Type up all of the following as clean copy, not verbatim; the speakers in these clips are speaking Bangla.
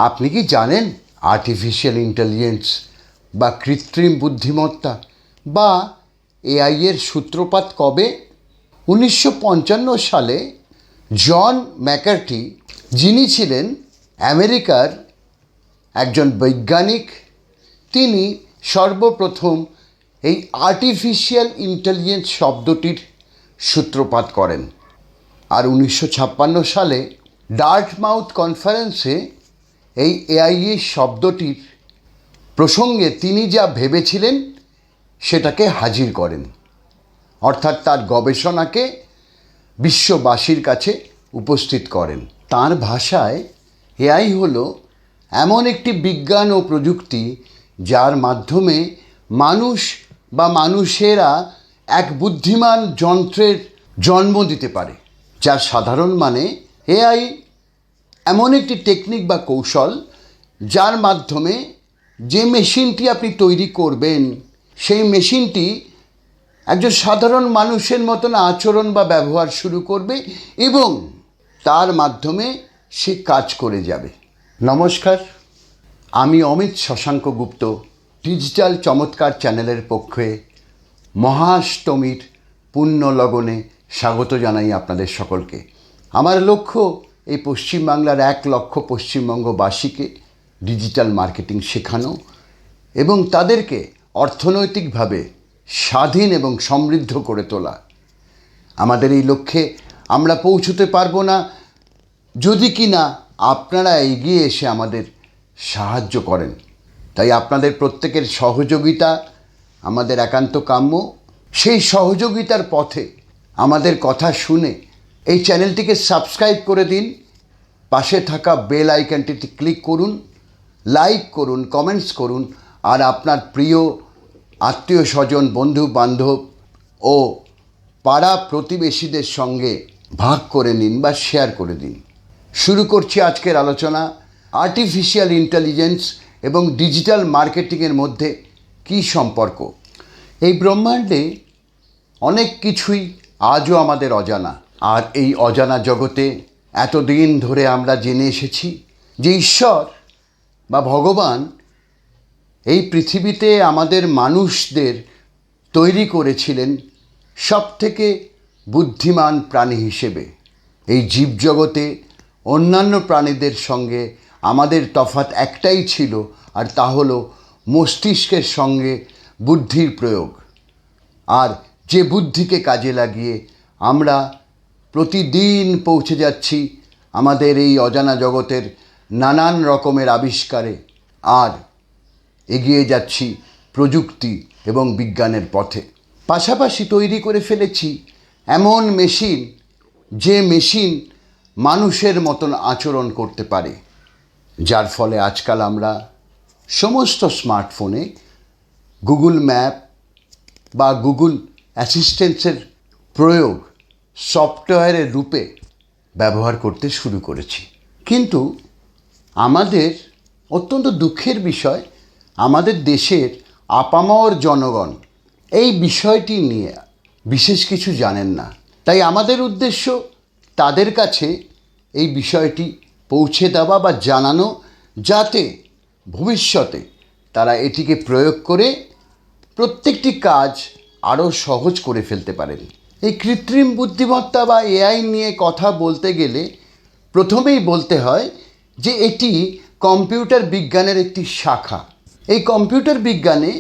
আপনি কি জানেন আর্টিফিশিয়াল ইন্টেলিজেন্স বা কৃত্রিম বুদ্ধিমত্তা বা এআই এর সূত্রপাত কবে? 1955 সালে জন ম্যাকার্টি, যিনি ছিলেন আমেরিকার একজন বৈজ্ঞানিক, তিনি সর্বপ্রথম এই আর্টিফিশিয়াল ইন্টেলিজেন্স শব্দটির সূত্রপাত করেন। আর 1956 সালে ডার্টমাউথ কনফারেন্সে এই এআই শব্দটির প্রসঙ্গে তিনি যা ভেবেছিলেন সেটাকে হাজির করেন, অর্থাৎ তার গবেষণাকে বিশ্ববাসীর কাছে উপস্থিত করেন। তার ভাষায় এআই হলো এমন একটি বিজ্ঞান ও প্রযুক্তি যার মাধ্যমে মানুষ বা মানুষেরা এক বুদ্ধিমান যন্ত্রের জন্ম দিতে পারে, যার সাধারণ মানে এআই এমন একটি টেকনিক বা কৌশল যার মাধ্যমে যে মেশিনটি আপনি তৈরি করবেন সেই মেশিনটি একজন সাধারণ মানুষের মতন আচরণ বা ব্যবহার শুরু করবে এবং তার মাধ্যমে সে কাজ করে যাবে। নমস্কার, আমি অমিত শশাঙ্ক গুপ্ত, ডিজিটাল চমৎকার চ্যানেলের পক্ষে মহাষ্টমীর পুণ্য লগনে স্বাগত জানাই আপনাদের সকলকে। আমার লক্ষ্য এই পশ্চিমবাংলার 1 লক্ষ পশ্চিমবঙ্গবাসীকে ডিজিটাল মার্কেটিং শেখানো এবং তাদেরকে অর্থনৈতিকভাবে স্বাধীন এবং সমৃদ্ধ করে তোলা। আমাদের এই লক্ষ্যে আমরা পৌঁছতে পারবো না যদি কি না আপনারা এগিয়ে এসে আমাদের সাহায্য করেন। তাই আপনাদের প্রত্যেকের সহযোগিতা আমাদের একান্ত কাম্য। সেই সহযোগিতার পথে আমাদের কথা শুনে এই চ্যানেলটিকে সাবস্ক্রাইব করে দিন, পাশে থাকা বেল আইকনটিতে ক্লিক করুন, লাইক করুন, কমেন্টস করুন, আর আপনার প্রিয় আত্মীয় স্বজন, বন্ধু বান্ধব ও পাড়া প্রতিবেশীদের সঙ্গে ভাগ করে নিন বা শেয়ার করে দিন। শুরু করছি আজকের আলোচনা। আর্টিফিশিয়াল ইন্টেলিজেন্স এবং ডিজিটাল মার্কেটিংয়ের মধ্যে কী সম্পর্ক? এই ব্রহ্মাণ্ডে অনেক কিছুই আজও আমাদের অজানা, আর এই অজানা জগতে এতদিন ধরে আমরা জেনে এসেছি যে ঈশ্বর বা ভগবান এই পৃথিবীতে আমাদের মানুষদের তৈরি করেছিলেন সবথেকে বুদ্ধিমান প্রাণী হিসেবে। এই জীবজগতে অন্যান্য প্রাণীদের সঙ্গে আমাদের তফাৎ একটাই ছিল, আর তা হলো মস্তিষ্কের সঙ্গে বুদ্ধির প্রয়োগ। আর যে বুদ্ধিকে কাজে লাগিয়ে আমরা প্রতিদিন পৌঁছে যাচ্ছি আমাদের এই অজানা জগতের নানান রকমের আবিষ্কারে, আর এগিয়ে যাচ্ছি প্রযুক্তি এবং বিজ্ঞানের পথে। পাশাপাশি তৈরি করে ফেলেছি এমন মেশিন, যে মেশিন মানুষের মতন আচরণ করতে পারে, যার ফলে আজকাল আমরা সমস্ত স্মার্টফোনে গুগল ম্যাপ বা গুগল অ্যাসিস্ট্যান্সের প্রয়োগ সফটওয়্যারের রূপে ব্যবহার করতে শুরু করেছি। কিন্তু আমাদের অত্যন্ত দুঃখের বিষয়, আমাদের দেশের আপামর জনগণ এই বিষয়টি নিয়ে বিশেষ কিছু জানেন না। তাই আমাদের উদ্দেশ্য তাদের কাছে এই বিষয়টি পৌঁছে দেওয়া বা জানানো, যাতে ভবিষ্যতে তারা এটিকে প্রয়োগ করে প্রত্যেকটি কাজ আরও সহজ করে ফেলতে পারেন। এই কৃত্রিম বুদ্ধিমত্তা বা এআই নিয়ে কথা বলতে গেলে প্রথমেই বলতে হয় যে এটি কম্পিউটার বিজ্ঞানের একটি শাখা। এই কম্পিউটার বিজ্ঞানে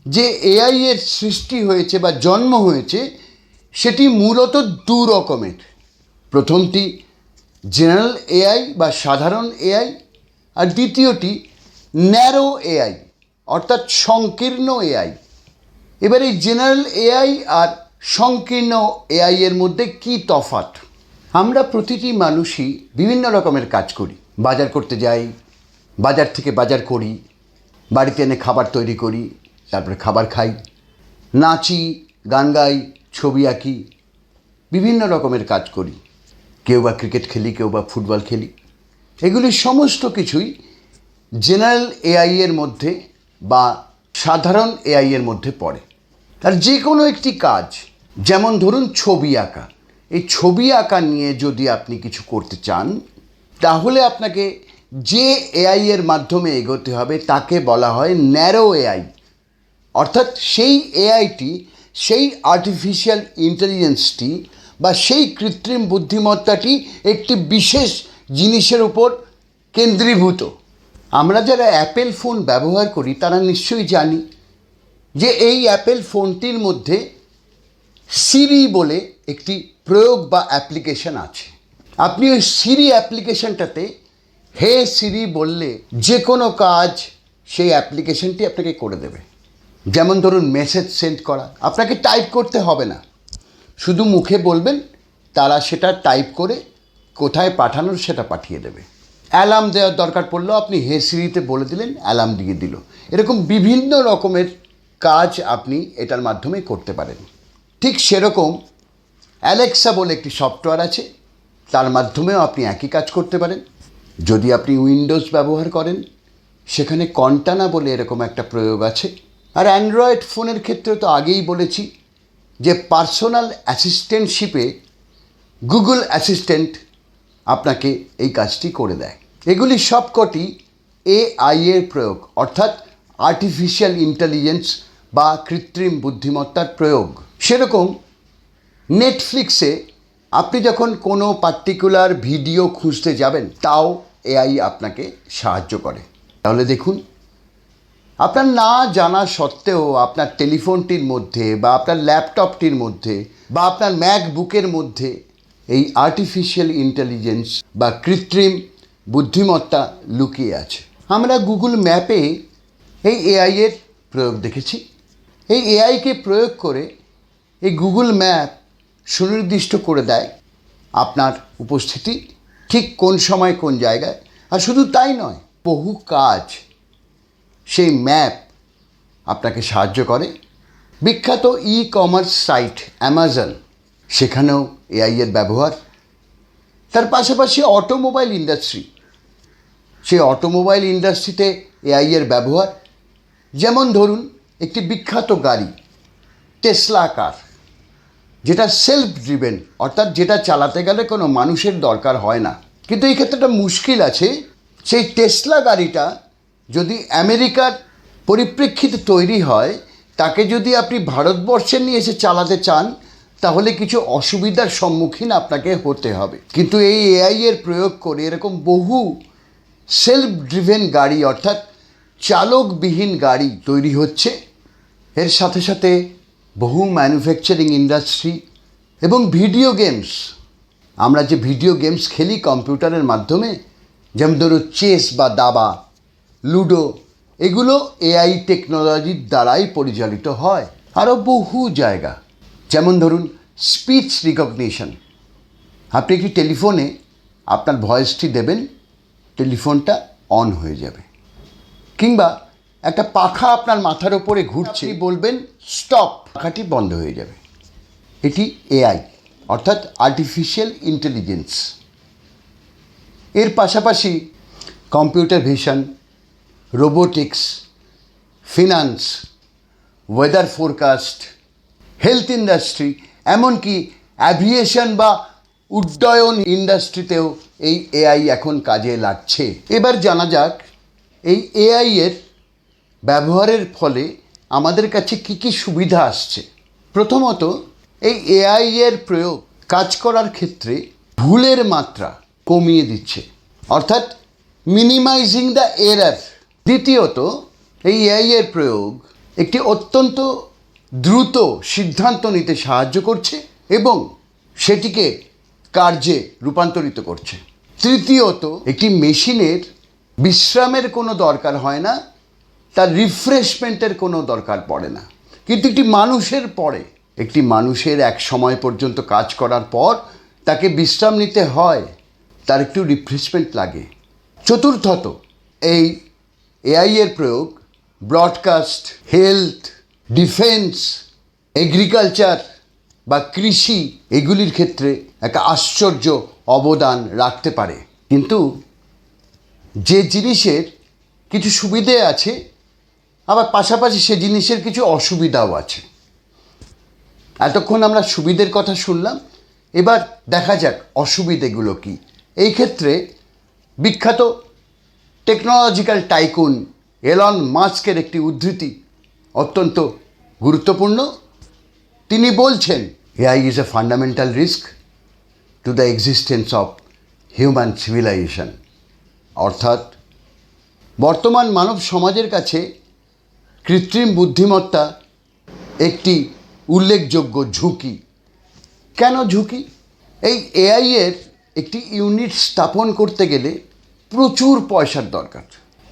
যে এআই এর সৃষ্টি হয়েছে বা জন্ম হয়েছে সেটি মূলত 2 রকমের। প্রথমটি জেনারেল এআই বা সাধারণ এআই, আর দ্বিতীয়টি ন্যারো এআই অর্থাৎ সংকীর্ণ এআই। এবার এই জেনারেল এআই আর সংকীর্ণ এআই এর মধ্যে কি তফাৎ? আমরা প্রতিটি মানুষই বিভিন্ন রকমের কাজ করি। বাজার করতে যাই, বাজার থেকে বাজার করি, বাড়িতে এনে খাবার তৈরি করি, তারপরে খাবার খাই, নাচি, গান গাই, ছবি আঁকি, বিভিন্ন রকমের কাজ করি। কেউ বা ক্রিকেট খেলি, কেউ বা ফুটবল খেলি। এগুলি সমস্ত কিছুই জেনারেল এআই এর মধ্যে বা সাধারণ এআই এর মধ্যে পড়ে। আর যে কোনো একটি কাজ, যেমন ধরুন ছবি আঁকা, এই ছবি আঁকা নিয়ে যদি আপনি কিছু করতে চান, তাহলে আপনাকে যে এআই এর মাধ্যমে এগোতে হবে তাকে বলা হয় ন্যারো এআই। অর্থাৎ সেই এআইটি, সেই আর্টিফিশিয়াল ইন্টেলিজেন্সটি বা সেই কৃত্রিম বুদ্ধিমত্তাটি একটি বিশেষ জিনিসের উপর কেন্দ্রীভূত। আমরা যারা অ্যাপেল ফোন ব্যবহার করি তারা নিশ্চয়ই জানি যে এই অ্যাপেল ফোনটির মধ্যে সিরি বলে একটি প্রয়োগ বা অ্যাপ্লিকেশন আছে। আপনি ওই সিরি অ্যাপ্লিকেশনটাতে হে সিরি বললে যে কোনো কাজ সেই অ্যাপ্লিকেশনটি আপনাকে করে দেবে। যেমন ধরুন মেসেজ সেন্ড করা, আপনাকে টাইপ করতে হবে না, শুধু মুখে বলবেন, তারা সেটা টাইপ করে কোথায় পাঠানোর সেটা পাঠিয়ে দেবে। অ্যালার্ম দেওয়ার দরকার পড়লেও আপনি হে সিরিতে বলে দিলেন, অ্যালার্ম দিয়ে দিল। এরকম বিভিন্ন রকমের কাজ আপনি এটার মাধ্যমে করতে পারেন। ঠিক সেরকম অ্যালেক্সা বলে একটি সফটওয়্যার আছে, তার মাধ্যমেও আপনি একই কাজ করতে পারেন। যদি আপনি উইন্ডোজ ব্যবহার করেন, সেখানে কন্টানা বলে এরকম একটা প্রয়োগ আছে। আর অ্যান্ড্রয়েড ফোনের ক্ষেত্রে তো আগেই বলেছি যে পার্সোনাল অ্যাসিস্ট্যান্টশিপে গুগল অ্যাসিস্ট্যান্ট আপনাকে এই কাজটি করে দেয়। এগুলি সবকটি এআই এর প্রয়োগ, অর্থাৎ আর্টিফিশিয়াল ইন্টেলিজেন্স বা কৃত্রিম বুদ্ধিমত্তার প্রয়োগ। সেরকম নেটফ্লিক্সে আপনি যখন কোনো পার্টিকুলার ভিডিও খুঁজতে যাবেন, তাও এআই আপনাকে সাহায্য করে। তাহলে দেখুন, আপনার না জানা সত্ত্বেও আপনার টেলিফোনটির মধ্যে বা আপনার ল্যাপটপটির মধ্যে বা আপনার ম্যাকবুকের মধ্যে এই আর্টিফিশিয়াল ইন্টেলিজেন্স বা কৃত্রিম বুদ্ধিমত্তা লুকিয়ে আছে। আমরা গুগল ম্যাপে এই এআই এর প্রয়োগ দেখেছি। এই এআইকে প্রয়োগ করে এই গুগল ম্যাপ সুনির্দিষ্ট করে দেয় আপনার উপস্থিতি ঠিক কোন সময় কোন জায়গায়। আর শুধু তাই নয়, বহু কাজ সেই ম্যাপ আপনাকে সাহায্য করে। বিখ্যাত ই কমার্স সাইট অ্যামাজন, সেখানেও এআই এর ব্যবহার। তার পাশাপাশি অটোমোবাইল ইন্ডাস্ট্রি, সেই অটোমোবাইল ইন্ডাস্ট্রিতে এআই এর ব্যবহার। যেমন ধরুন একটি বিখ্যাত গাড়ি টেসলা কার, যেটা সেলফ ড্রিভেন, অর্থাৎ যেটা চালাতে গেলে কোনো মানুষের দরকার হয় না। কিন্তু এই ক্ষেত্রে একটা মুশকিল আছে, সেই টেসলা গাড়িটা যদি আমেরিকার পরিপ্রেক্ষিতে তৈরি হয়, তাকে যদি আপনি ভারতবর্ষে নিয়ে এসে চালাতে চান, তাহলে কিছু অসুবিধার সম্মুখীন আপনাকে হতে হবে। কিন্তু এই এআই এর প্রয়োগ করে এরকম বহু সেলফ ড্রিভেন গাড়ি, অর্থাৎ চালকবিহীন গাড়ি তৈরি হচ্ছে। এর সাথে সাথে বহু ম্যানুফ্যাকচারিং ইন্ডাস্ট্রি এবং ভিডিও গেমস, আমরা যে ভিডিও গেমস খেলি কম্পিউটারের মাধ্যমে, যেমন ধরুন চেস বা দাবা, লুডো, এগুলো এআই টেকনোলজির দ্বারাই পরিচালিত হয়। আরও বহু জায়গা, যেমন ধরুন স্পিচ রিকগনিশন। আপনি একটি টেলিফোনে আপনার ভয়েসটি দেবেন, টেলিফোনটা অন হয়ে যাবে। কিংবা একটা পাখা আপনার মাথার ওপরে ঘুরছে, বলবেন স্টপ, পাখাটি বন্ধ হয়ে যাবে। এটি এআই, অর্থাৎ আর্টিফিশিয়াল ইন্টেলিজেন্স। এর পাশাপাশি computer vision, robotics, finance, weather forecast, health industry, এমনকি অ্যাভিয়েশন বা উড্ডয়ন ইন্ডাস্ট্রিতেও এই এআই এখন কাজে লাগছে। এবার জানা যাক এই এআই এর ব্যবহারের ফলে আমাদের কাছে কী কী সুবিধা আসছে। প্রথমত, এই এআই এর প্রয়োগ কাজ করার ক্ষেত্রে ভুলের মাত্রা কমিয়ে দিচ্ছে, অর্থাৎ মিনিমাইজিং দ্য এরার। দ্বিতীয়ত, এই এআই এর প্রয়োগ একটি অত্যন্ত দ্রুত সিদ্ধান্ত নিতে সাহায্য করছে এবং সেটিকে কার্যে রূপান্তরিত করছে। তৃতীয়ত, একটি মেশিনের বিশ্রামের কোনো দরকার হয় না, তার রিফ্রেশমেন্টের কোনো দরকার পড়ে না। কিন্তু একটি মানুষের পড়ে। একটি মানুষের এক সময় পর্যন্ত কাজ করার পর তাকে বিশ্রাম নিতে হয়, তার একটু রিফ্রেশমেন্ট লাগে। চতুর্থত, এই এআই এর প্রয়োগ ব্রডকাস্ট, হেলথ, ডিফেন্স, এগ্রিকালচার বা কৃষি, এগুলির ক্ষেত্রে একটা আশ্চর্য অবদান রাখতে পারে। কিন্তু যে জিনিসের কিছু সুবিধে আছে, আবার পাশাপাশি সে জিনিসের কিছু অসুবিধাও আছে। এতক্ষণ আমরা সুবিধের কথা শুনলাম, এবার দেখা যাক অসুবিধেগুলো কী। এই ক্ষেত্রে বিখ্যাত টেকনোলজিক্যাল টাইকুন এলন মাস্কের একটি উদ্ধৃতি অত্যন্ত গুরুত্বপূর্ণ। তিনি বলছেন, AI is a fundamental risk to the existence of human civilisation. অর্থাৎ বর্তমান মানব সমাজের কাছে কৃত্রিম বুদ্ধিমত্তা একটি উল্লেখযোগ্য ঝুঁকি। কেন ঝুঁকি? এই এআই এর একটি ইউনিট স্থাপন করতে গেলে প্রচুর পয়সার দরকার।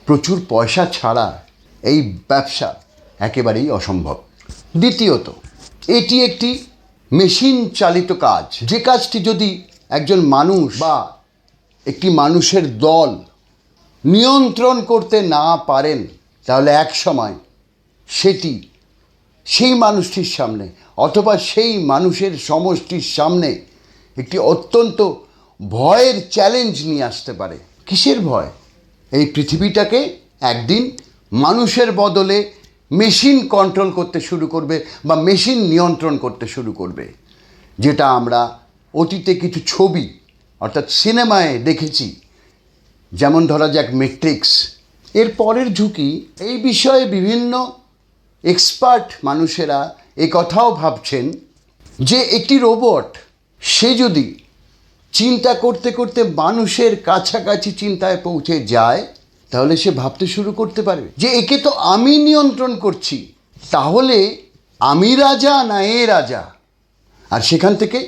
প্রচুর পয়সা ছাড়া এই ব্যবসা একেবারেই অসম্ভব। দ্বিতীয়ত, এটি একটি মেশিন চালিত কাজ। যে কাজটি যদি একজন মানুষ বা একটি মানুষের দল নিয়ন্ত্রণ করতে না পারেন, তাহলে এক সময় সেটি সেই মানুষটির সামনে অথবা সেই মানুষের সমষ্টির সামনে একটি অত্যন্ত ভয়ের চ্যালেঞ্জ নিয়ে আসতে পারে। কিসের ভয়? এই পৃথিবীটাকে একদিন মানুষের বদলে মেশিন কন্ট্রোল করতে শুরু করবে বা মেশিন নিয়ন্ত্রণ করতে শুরু করবে, যেটা আমরা অতীতে কিছু ছবি অর্থাৎ সিনেমায় দেখেছি। যেমন ধরা যাক ম্যাট্রিক্স। এর পরের ঝুঁকি, এই বিষয়ে বিভিন্ন এক্সপার্ট মানুষেরা এ কথাও ভাবছেন যে একটি রোবট সে যদি চিন্তা করতে করতে মানুষের কাছাকাছি চিন্তায় পৌঁছে যায়, তাহলে সে ভাবতে শুরু করতে পারে যে একে তো আমি নিয়ন্ত্রণ করছি, তাহলে আমি রাজা না এ রাজা। আর সেখান থেকে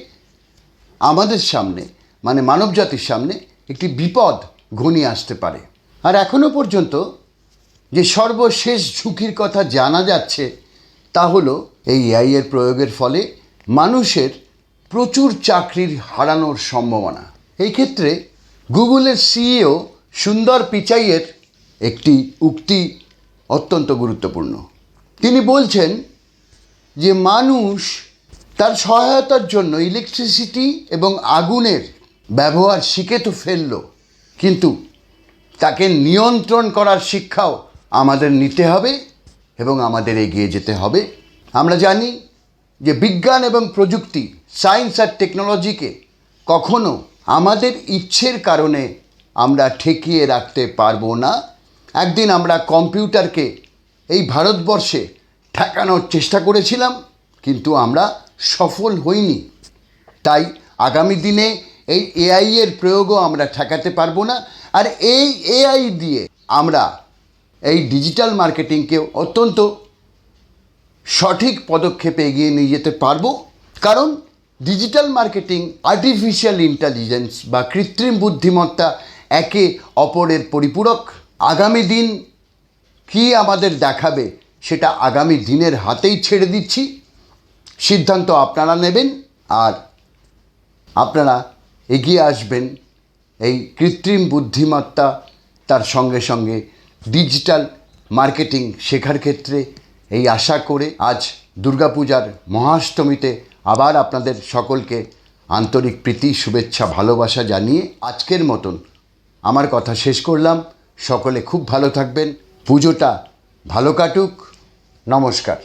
আমাদের সামনে মানে মানবজাতির সামনে একটি বিপদ ঘনিয়ে আসতে পারে। আর এখনো পর্যন্ত যে সর্বশেষ ঝুঁকির কথা জানা যাচ্ছে তা হলো এই এআই এর প্রয়োগের ফলে মানুষের প্রচুর চাকরির হারানোর সম্ভাবনা। এই ক্ষেত্রে গুগলের সিইও সুন্দর পিচাইয়ের একটি উক্তি অত্যন্ত গুরুত্বপূর্ণ। তিনি বলছেন যে মানুষ তার সহায়তার জন্য ইলেকট্রিসিটি এবং আগুনের ব্যবহার শিখে তো ফেলল, কিন্তু তাকে নিয়ন্ত্রণ করার শিক্ষাও আমাদের নিতে হবে এবং আমাদের এগিয়ে যেতে হবে। আমরা জানি যে বিজ্ঞান এবং প্রযুক্তি, সায়েন্স আর টেকনোলজিকে কখনো আমাদের ইচ্ছের কারণে আমরা ঠেকিয়ে রাখতে পারবো না। একদিন আমরা কম্পিউটারকে এই ভারতবর্ষে ঠেকানোর চেষ্টা করেছিলাম, কিন্তু আমরা সফল হইনি। তাই আগামী দিনে এই এআই এর প্রয়োগও আমরা ঠেকাতে পারবো না। আর এই এআই দিয়ে আমরা এই ডিজিটাল মার্কেটিংকে অত্যন্ত সঠিক পদক্ষেপে এগিয়ে নিয়ে যেতে পারবো। কারণ ডিজিটাল মার্কেটিং, আর্টিফিশিয়াল ইন্টেলিজেন্স বা কৃত্রিম বুদ্ধিমত্তা একে অপরের পরিপূরক। আগামী দিন কি আমাদের দেখাবে সেটা আগামী দিনের হাতেই ছেড়ে দিচ্ছি। সিদ্ধান্ত আপনারা নেবেন আর আপনারা এগিয়ে আসবেন এই কৃত্রিম বুদ্ধিমত্তা তার সঙ্গে সঙ্গে ডিজিটাল মার্কেটিং শেখার ক্ষেত্রে। এই আশা করে আজ দুর্গাপূজার মহাষ্টমীতে আবার আপনাদের সকলকে আন্তরিক প্রীতি, শুভেচ্ছা, ভালোবাসা জানিয়ে আজকের মতন আমার কথা শেষ করলাম। সকলে খুব ভালো থাকবেন, পুজোটা ভালো কাটুক। নমস্কার।